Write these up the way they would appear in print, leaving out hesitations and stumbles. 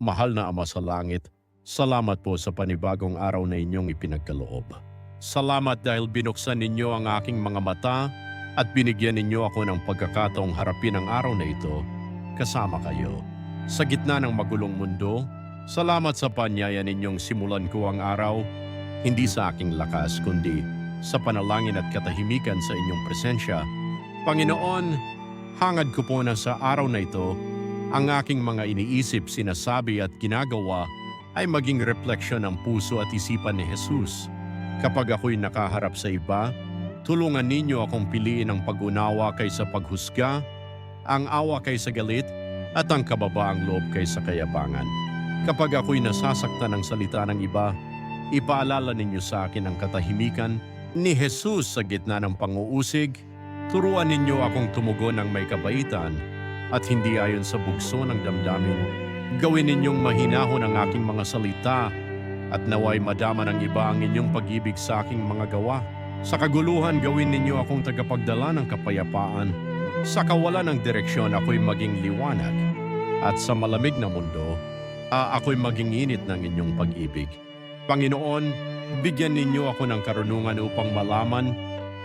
Mahal na Ama sa Langit, salamat po sa panibagong araw na inyong ipinagkaloob. Salamat dahil binuksan ninyo ang aking mga mata at binigyan ninyo ako ng pagkakataong harapin ang araw na ito kasama kayo. Sa gitna ng magulong mundo, salamat sa panyaya ninyong simulan ko ang araw, hindi sa aking lakas kundi sa panalangin at katahimikan sa inyong presensya. Panginoon, hangad ko po na sa araw na ito, ang aking mga iniisip, sinasabi at ginagawa ay maging refleksyon ng puso at isipan ni Jesus. Kapag ako'y nakaharap sa iba, tulungan ninyo akong piliin ang pag-unawa kaysa paghusga, ang awa kaysa galit, at ang kababaang loob kaysa kayabangan. Kapag ako'y nasasaktan ng salita ng iba, ipaalala ninyo sa akin ang katahimikan ni Jesus sa gitna ng pang-uusig. Turuan ninyo akong tumugon ng may kabaitan at hindi ayon sa bugso ng damdamin. Gawin ninyong mahinahon ang aking mga salita at naway madama ng iba ang inyong pag-ibig sa aking mga gawa. Sa kaguluhan, gawin ninyo akong tagapagdala ng kapayapaan. Sa kawalan ng direksyon, ako'y maging liwanag. At sa malamig na mundo, ako'y maging init ng inyong pag-ibig. Panginoon, bigyan ninyo ako ng karunungan upang malaman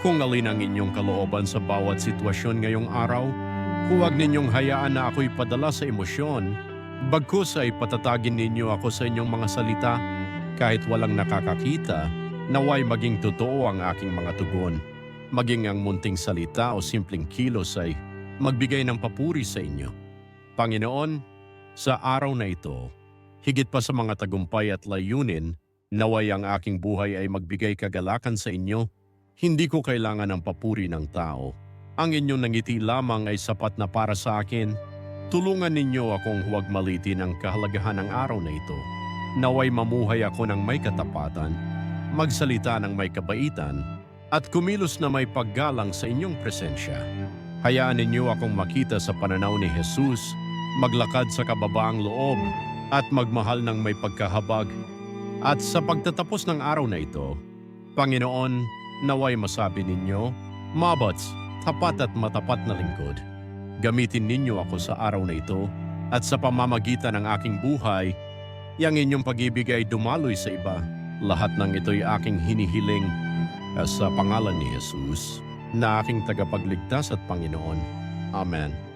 kung alin ang inyong kalooban sa bawat sitwasyon ngayong araw. Huwag ninyong hayaan na ako'y padala sa emosyon, bagkus ay patatagin ninyo ako sa inyong mga salita kahit walang nakakakita, naway maging totoo ang aking mga tugon. Maging ang munting salita o simpleng kilos ay magbigay ng papuri sa inyo. Panginoon, sa araw na ito, higit pa sa mga tagumpay at layunin, naway ang aking buhay ay magbigay kagalakan sa inyo. Hindi ko kailangan ng papuri ng tao. Ang inyong nangiti lamang ay sapat na para sa akin. Tulungan ninyo akong huwag malitin ang kahalagahan ng araw na ito. Naway mamuhay ako ng may katapatan, magsalita ng may kabaitan, at kumilos na may paggalang sa inyong presensya. Hayaan ninyo akong makita sa pananaw ni Jesus, maglakad sa kababaang loob, at magmahal ng may pagkahabag. At sa pagtatapos ng araw na ito, Panginoon, naway masabi ninyo, Mabats, tapat at matapat na lingkod. Gamitin ninyo ako sa araw na ito at sa pamamagitan ng aking buhay, yang inyong pag-ibig ay dumaloy sa iba. Lahat ng ito'y aking hinihiling sa pangalan ni Jesus na aking tagapagligtas at Panginoon. Amen.